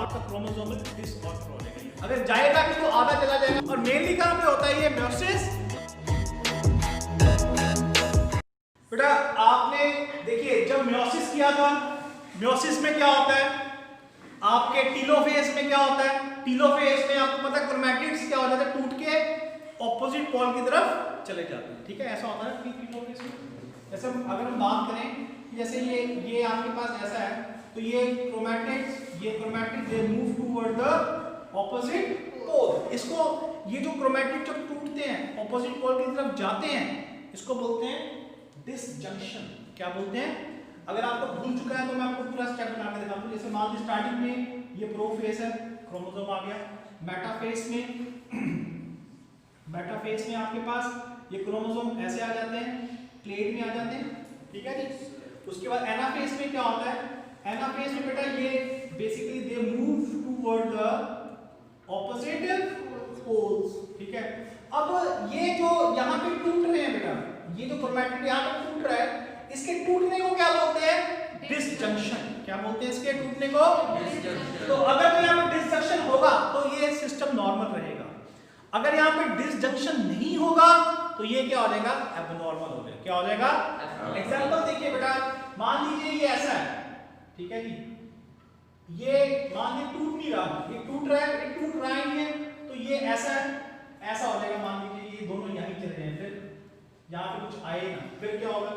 आपका chromosomal disorder हो जाएगा। अगर जाएगा भी तो आधा चला जाएगा। और मेनली कहां पे होता है ये म्योसिस? बेटा आपने देखिए जब म्योसिस किया था, म्योसिस में क्या होता है, आपके टीलोफेज में क्या होता है, टीलोफेज में आपको पता है क्रोमैटिड्स क्या हो जाता है, टूट के ऑपोजिट पोल की तरफ चले जाते हैं। ठीक है, ऐसा होता है टीलोफेज में। जैसे अगर हम बात करें जैसे ये आपके पास ऐसा है, तो ये chromatid they move toward the opposite pole. इसको ये जो क्रोमैटिड जब टूटते हैं ऑपोजिट पोल की तरफ जाते हैं, इसको बोलते हैं डिसजंक्शन। क्या बोलते हैं? अगर आपको भूल चुका है तो मैं आपको पूरा स्टेप बना के दिखाता हूं। जैसे मान लीजिए स्टार्टिंग में ये प्रोफेज है, क्रोमोसोम आ गया। मेटाफेज में आपके पास ये क्रोमोसोम ऐसे आ जाते हैं, प्लेट में आ जाते हैं। ठीक है जी। उसके बाद एनाफेज में क्या होता है? एनाफेज में बेटा ये basically they move toward the opposite poles. ठीक है, अब ये जो यहाँ पे टूट रहे हैं बेटा, ये जो क्रोमैटिड यहाँ पे टूट रहा है, इसके टूटने को क्या बोलते हैं? डिसजंक्शन। क्या बोलते हैं इसके टूटने को? डिसजंक्शन। तो अगर यहाँ पे डिसजंक्शन होगा तो ये सिस्टम नॉर्मल रहेगा। अगर यहाँ पे डिसजंक्शन नहीं होगा तो ये क्या हो जाएगा? एबनॉर्मल हो जाएगा। क्या हो जाएगा? एग्जांपल देखिए बेटा, मान लीजिए ये ऐसा है, ठीक है जी, ये मान लीजिए टूट नहीं रहा, ये टूट रहा है, ये टूट रहा ही है, तो ये ऐसा है, ऐसा हो जाएगा। मान लीजिए ये दोनों यहीं चल रहे हैं, फिर यहाँ पे कुछ आए ना, फिर क्या होगा?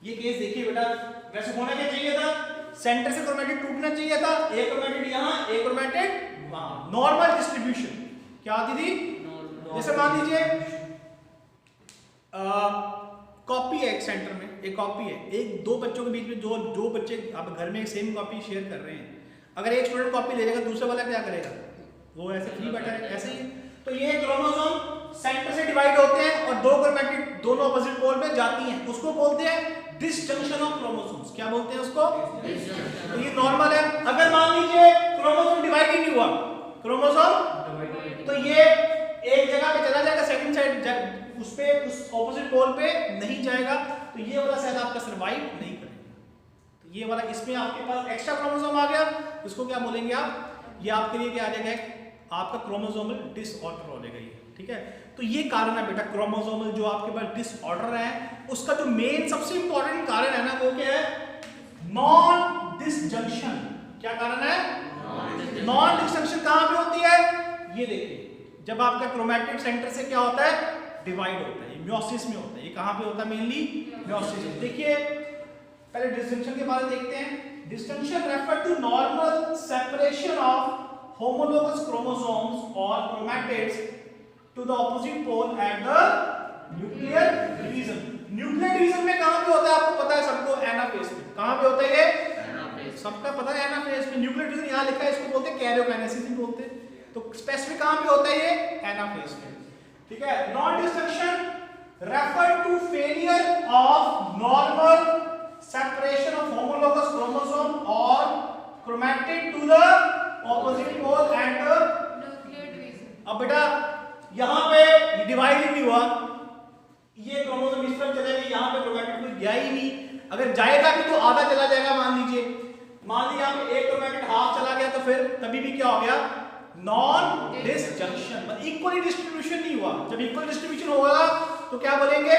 ये केस देखिए बेटा, वैसे होना क्या चाहिए था? सेंटर से क्रोमैटिड टूटना चाहिए था, एक क्रोमैटिड यहाँ, एक क्रोमैटिड वहां, नॉर्मल डिस्ट्रीब्यूशन। क्या आती थी? जैसे मान लीजिए कॉपी है, एक सेंटर में एक कॉपी है, एक दो बच्चों के बीच में जो बच्चे आप घर में सेम कॉपी शेयर कर रहे हैं, अगर एक स्टूडेंट कॉपी ले लेगा दूसरा वाला क्या करेगा? वो ऐसे फ्री बैठा है, ऐसे ही। तो ये क्रोमोसोम सेंटर से डिवाइड होते हैं और दो क्रोमैटिड दोनों ऑपोजिट पोल पे जाती हैं, उसको बोलते हैं डिसजंक्शन ऑफ क्रोमोसोम्स। क्या बोलते हैं उसको? तो ये नॉर्मल है। अगर मान लीजिए क्रोमोसोम डिवाइड ही नहीं हुआ, क्रोमोसोम तो ये एक जगह पे चला जाएगा, सेकंड साइड उस पे उस ऑपोजिट पोल पे नहीं जाएगा, तो ये वाला सेल आपका सर्वाइव नहीं करेगा। तो ये वाला, इसमें आपके पास एक्स्ट्रा क्रोमोसोम आ गया, इसको क्या बोलेंगे आप? ये आपके लिए क्या आ जाएगा? आपका क्रोमोसोमल डिसऑर्डर हो जाएगा ये। ठीक है, तो ये कारण है बेटा, क्रोमोसोमल जो आपके पास डिसऑर्डर है उसका जो मेन सबसे इंपॉर्टेंट कारण है ना, वो क्या है? Non disjunction. क्या कारण है? Non disjunction. कहां पे होती है? ये देखिए, जब आपका क्रोमैटिड सेंटर से क्या होता है? डिवाइड होता है, म्योसिस में होता है। ये कहां पे होता है? Mainly meiosis. देखिए पहले डिसजंक्शन के बारे में देखते हैं। Disjunction refer to normal separation of homologous chromosomes or chromatids to the opposite pole at the nuclear division. Nuclear division में कहां पे होता है? आपको पता है सबको, एनाफेज में। कहां पे होता है ये? सबका पता है, एनाफेज में। न्यूक्लियर डिवीजन यहां लिखा है, इसको बोलते हैं कैरियोकाइनेसिस भी बोलते हैं। तो स्पेसिफिक कहां पे होता है ये? एनाफेज में। ठीक है, non disjunction refer to failure of normal separation of homologous chromosome or chromatid to the opposite pole and nuclear division. अब बेटा यहां पे डिवाइड ही नहीं हुआ, ये क्रोमोसोम इस तरफ चले गए, यहां पे क्रोमैटिड कोई गया ही नहीं। अगर जाएगा भी तो आधा चला जाएगा। मान लीजिए यहां पे एक क्रोमैटिड हाफ चला गया, तो फिर तभी भी क्या हो गया? नॉन डिसजंक्शन, मतलब इक्वली डिस्ट्रीब्यूशन नहीं हुआ। जब इक्वल डिस्ट्रीब्यूशन होगा तो क्या बोलेंगे?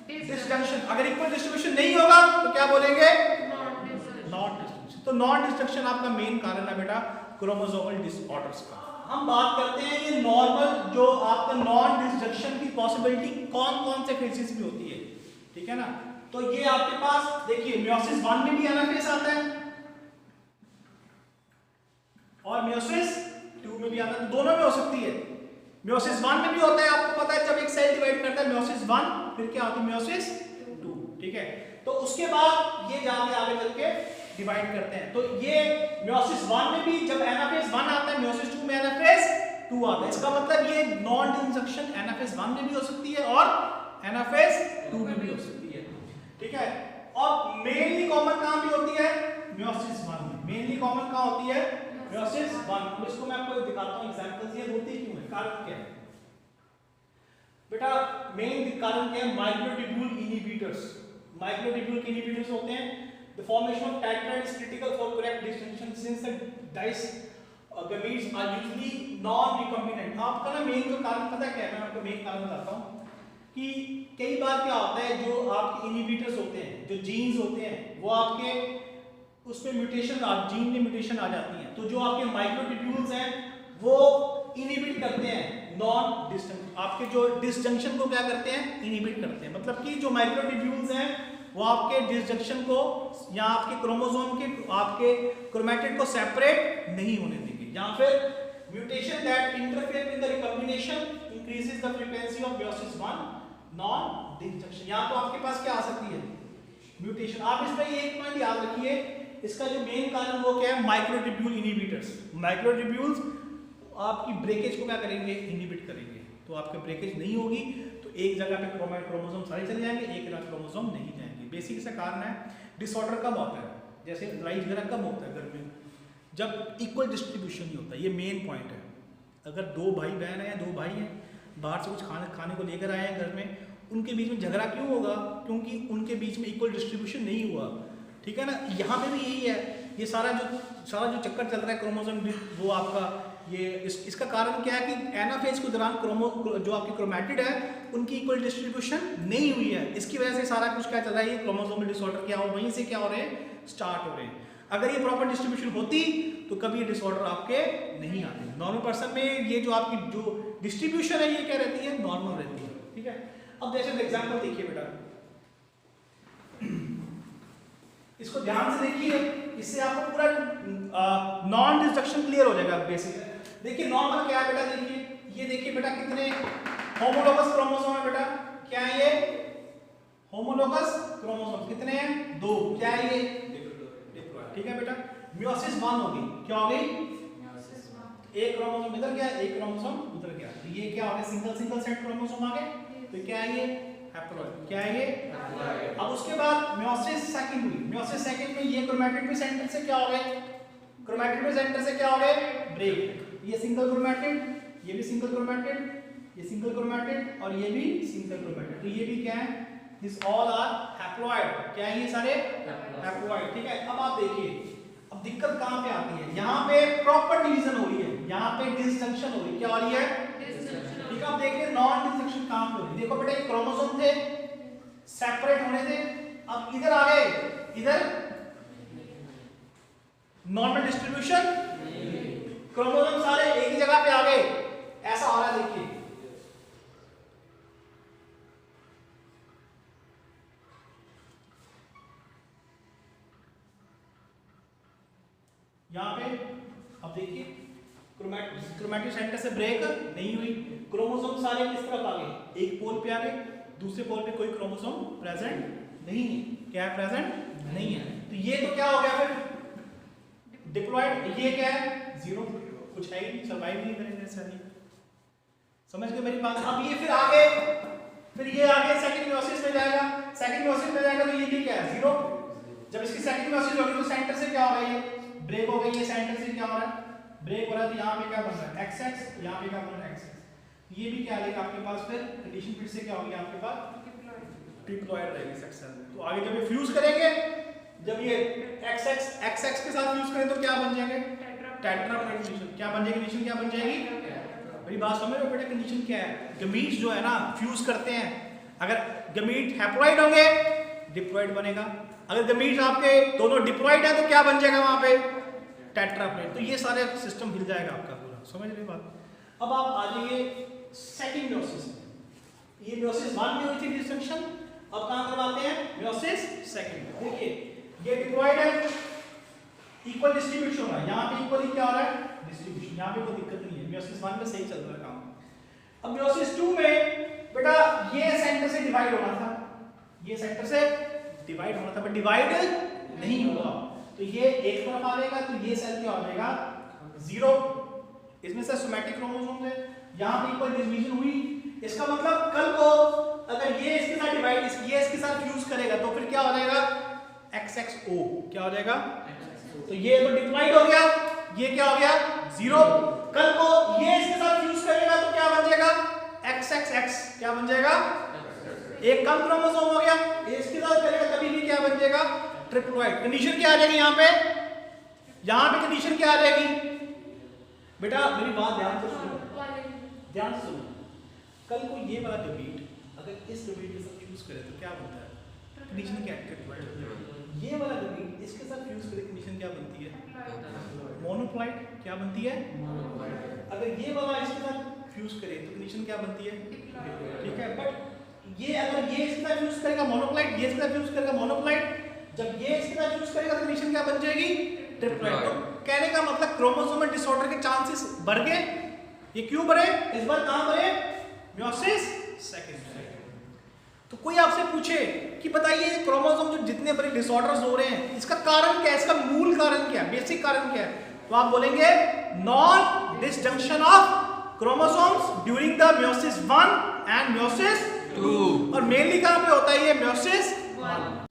डिसजंक्शन। अगर इक्वल डिस्ट्रीब्यूशन नहीं होगा तो क्या बोलेंगे? Non disjunction. तो नॉन डिसजंक्शन आपका मेन कारण है बेटा क्रोमोसोमल डिसऑर्डर्स का। हम बात करते हैं ये नॉर्मल जो आपका नॉन डिसजंक्शन की पॉसिबिलिटी कौन-कौन से फेजेस में होती है। ठीक है ना, तो ये आपके पास देखिए म्योसिस 1 में भी एनाफेज आता है और म्योसिस 2 में भी आता है, दोनों में हो सकती है। म्योसिस 1 में भी होता है, आपको पता है जब एक सेल डिवाइड करता है म्योसिस 1, फिर क्या होती है? म्योसिस 2। ठीक है, तो उसके बाद ये जाके आगे चल के डिवाइड करते हैं। तो ये म्योसिस 1 में भी जब एनाफेज 1 आता है, म्योसिस 2 में एनाफेज 2 आता है। इसका मतलब ये नॉन डिसजंक्शन एनाफेज 1 में भी हो सकती है और एनाफेज 2 में भी हो सकती है। ठीक है, और मेनली कॉमन कहां पे होती है? म्योसिस 1 में। मेनली कॉमन कहां होती है? म्योसिस 1। अब इसको मैं आपको दिखाता हूं एग्जांपल्स, ये होती क्यों है, कारण क्या है बेटा? मेन कारण क्या है? Microtubule inhibitors. माइक्रोट्यूब्यूल के इनहिबिटर्स होते हैं The formation of tetrad is critical for correct distinction since the dice gametes are usually non-recombinant. आपका ना मेन जो कारण पता क्या है, मैं आपको मेन कारण बताता हूँ कि कई बार क्या होता है, जो आपके इनहिबिटर्स होते हैं, जो जीन्स होते हैं, वो आपके उसमें म्यूटेशन, जीन में म्यूटेशन आ जाती है, तो जो आपके माइक्रोट्यूब्यूल्स हैं वो इनहिबिट करते हैं नॉन डिस्जंक्शन, आपके जो डिसजंक्शन को क्या करते हैं, इनहिबिट करते हैं। मतलब कि जो माइक्रोट्यूब्यूल्स हैं वो आपके डिसजंक्शन को या आपके क्रोमोसोम के आपके क्रोमैटिड को सेपरेट नहीं होने देंगे। या फिर mutation that interfere with the recombination increases the frequency of meiosis 1 non disjunction. यहां तो आपके पास क्या आ सकती है, म्यूटेशन। आप इसमें ये एक पॉइंट याद रखिए, इसका जो मेन कारण वो क्या है, माइक्रोट्यूब्यूल इनहिबिटर्स। माइक्रोट्यूब्यूल्स आपकी ब्रेकेज को क्या करेंगे, इनहिबिट करेंगे, तो आपके ब्रेकेज नहीं होगी, तो एक जगह पे क्रोमोसोम सारे चले जाएंगे, एक जगह क्रोमोसोम नहीं जाएंगे। बेसिक इसका कारण है। डिसऑर्डर कब होता है, जैसे लाइट वगैरह कब होता है घर में, जब इक्वल डिस्ट्रीब्यूशन नहीं होता। ये मेन पॉइंट है। अगर दो भाई बहन हैं, दो भाई हैं, बाहर से कुछ खाने को लेकर आए हैं घर में, उनके बीच में झगड़ा क्यों होगा, क्योंकि उनके बीच में इक्वल डिस्ट्रीब्यूशन नहीं हुआ, ठीक है ना। यहाँ पे भी यही है, ये सारा जो चक्कर चल रहा है क्रोमोसोम, वो आपका ये इसका कारण क्या है कि एनाफेज के दौरान जो आपकी क्रोमैटिड है उनकी इक्वल डिस्ट्रीब्यूशन नहीं हुई है। इसकी वजह से सारा कुछ क्या चल रहा है, ये क्रोमोसोमल डिसऑर्डर क्या हो, वहीं से क्या हो रहे हैं, स्टार्ट हो रहे हैं। अगर ये प्रॉपर डिस्ट्रीब्यूशन होती तो कभी ये डिसऑर्डर आपके नहीं आते। नॉर्मल पर्सन में ये जो आपकी जो डिस्ट्रीब्यूशन है ये क्या रहती है, नॉर्मल रहती है, ठीक है। अब जैसे एग्जाम्पल देखिए बेटा, इसको ध्यान से देखिए, इससे आपको पूरा नॉन डिस्ट्रक्शन क्लियर हो जाएगा। बेसिक देखिए नॉर्मल क्या है बेटा, देखिए ये देखिए बेटा कितने होमोलोगस क्रोमोसोम है बेटा, क्या है ये होमोलोगस क्रोमोसोम, कितने हैं, 2, क्या है ये डिप्लॉयड, ठीक है बेटा। मियोसिस 1 होगी, क्या हो गई, मियोसिस 1, एक क्रोमोसोम इधर गया, एक क्रोमोसोम उधर गया, तो ये क्या हो गया, सिंगल सेट क्रोमोसोम आ गए, तो क्या है ये हैप्लॉइड, क्या है ये हैप्लॉइड। अब उसके बाद मियोसिस सेकंड हुई, मियोसिस सेकंड में ये क्रोमैटिड में सेंटर से क्या हो गए, क्रोमैटिड में सेंटर से क्या हो गए, ब्रेक, ये सिंगल क्रोमैटिड, ये भी सिंगल क्रोमैटिड, ये सिंगल क्रोमैटिड और ये भी सिंगल क्रोमैटिड, तो ये भी क्या है, दिस ऑल आर हैप्लॉइड, क्या है ये सारे हैप्लॉइड, ठीक है। अब आप देखिए, अब दिक्कत कहां पे आती है, यहां पे प्रॉपर डिवीजन हो रही है, यहां पे डिसजंक्शन हो रही है, क्या हो रही है, डिसजंक्शन, ठीक है। अब देखिए नॉन डिसजंक्शन कहां पे हो रही है, देखो बेटा ये क्रोमोसोम थे, सेपरेट होने थे, अब इधर आ गए, इधर नॉर्मल डिस्ट्रीब्यूशन, क्रोमोसोम सारे एक ही जगह पे आ गए, ऐसा हो रहा है। देखिए यहां पे, अब देखिए क्रोमैटिड सेंटर से ब्रेक नहीं हुई, क्रोमोसोम सारे किस तरफ आ गए, एक पोल पे आ गए, दूसरे पोल पे कोई क्रोमोसोम प्रेजेंट नहीं है, क्या है, प्रेजेंट नहीं है, तो ये तो क्या हो गया फिर डिप्लॉयड, ये क्या है, 0, कुछ है ही नहीं, सर्वाइव नहीं करेंगे सभी, समझ गए मेरी बात। अब ये फिर आगे, फिर ये आगे सेकंड मियोसिस में जाएगा, सेकंड मियोसिस में जाएगा तो ये भी क्या है, 0, जब इसकी सेकंड मियोसिस होगी तो सेंटर से क्या होगा, ये ब्रेक हो गई, ये सेंटर से क्या हो रहा है, ब्रेक हो रहा है, तो यहाँ पे क्या बन रहा है, XX, यहाँ पे क्या बन रहा है, XX, ये भी क्या आएगा आपके पास, फिर कंडीशन फिर से क्या होगी आपके पास, डिप्लॉयड रहेगी सेक्शन में। तो आगे जब ये फ्यूज करेंगे, जब ये XX के साथ फ्यूज करें तो क्या बन जाएंगे, टेट्राप्लॉइड कंडीशन, क्या बन जाएगी, कंडीशन क्या बन जाएगी, मेरी बात समझ रहे हो बेटा, कंडीशन क्या है, गमीट्स जो है ना फ्यूज करते हैं, अगर गमीट हैप्लॉइड होंगे डिप्लॉइड बनेगा, अगर गमीट्स आपके दोनों डिप्लॉइड है तो क्या बन जाएगा वहां पे, टेट्राप्लॉइड, तो ये सारे सिस्टम हिल जाएगा आपका पूरा, समझ रहे बात। अब आप आ जाइए सेकंड मियोसिस में, ये मियोसिस 1 में हुई थी डिस्जंक्शन, अब कहां करवाते हैं, मियोसिस सेकंड। देखिए ये डिप्लॉइड है, इक्वल डिस्ट्रीब्यूशन हो रहा है, यहाँ पे इक्वली क्या हो रहा है, डिस्ट्रीब्यूशन, यहाँ पे कोई दिक्कत नहीं है, मियोसिस 1 में सही चल रहा है काम। अब मियोसिस 2 में बेटा ये सेंटर से डिवाइड होना था, ये सेंटर से डिवाइड होना था, बट डिवाइड नहीं हुआ, तो ये एक तरफ आ जाएगा, तो ये सेल क्या हो जाएगा, 0, इसमें से सोमैटिक क्रोमोसोम है, यहाँ पे इक्वल डिवीजन हुई, इसका मतलब कल को अगर ये इसके साथ डिवाइड, ये इसके साथ फ्यूज करेगा तो फिर क्या हो जाएगा, XXO, क्या हो जाएगा, तो ये तो डिप्लॉइड हो गया, ये क्या हो गया, 0, कल को ये इसके साथ फ्यूज करेगा तो क्या बन जाएगा, XXX, क्या बन जाएगा, एक कम क्रोमोसोम हो गया, इसके साथ करेगा तभी भी क्या बन जाएगा, ट्रिप्लॉइड। कंडीशन क्या आ जाएगी यहाँ पे कंडीशन क्या आ जाएगी बेटा, मेरी बात ध्यान से सुनो, ध्यान से सुनो। कल को ये वाला गमीट अगर इस गमीट के साथ फ्यूज करे तो क्या बनता है? कंडीशन क्या है? ये वाला गमीट इसके साथ फ्यूज करे कंडीशन क्या बनती है? मोनोप्लॉइड। क्या बनती है? अगर ये वाला इसके साथ फ्यूज करे तो कंडीशन क्या बनती है? ठीक है, बट ये अगर ये इसके साथ फ्यूज करेगा मोनोप्लॉइड, ये इसके साथ फ्यूज करेगा मोनोप्लॉइड, जब ये इसके साथ फ्यूज करेगा तो कंडीशन क्या बन जाएगी? ट्रिप्लॉइड। तो कहने का मतलब क्रोमोसोमल डिसऑर्डर के चांसेस बढ़ गए। ये क्यों बढ़े? इस बार कहां बढ़े? Meiosis second. तो कोई आपसे पूछे कि बताइए क्रोमोसोम जो जितने बड़े डिसऑर्डर्स हो रहे हैं इसका कारण क्या है, इसका मूल कारण क्या है, बेसिक कारण क्या है? तो आप बोलेंगे non disjunction of chromosomes during the meiosis 1 and meiosis 2। और मेनली कहां पे होता है ये? मियोसिस 1।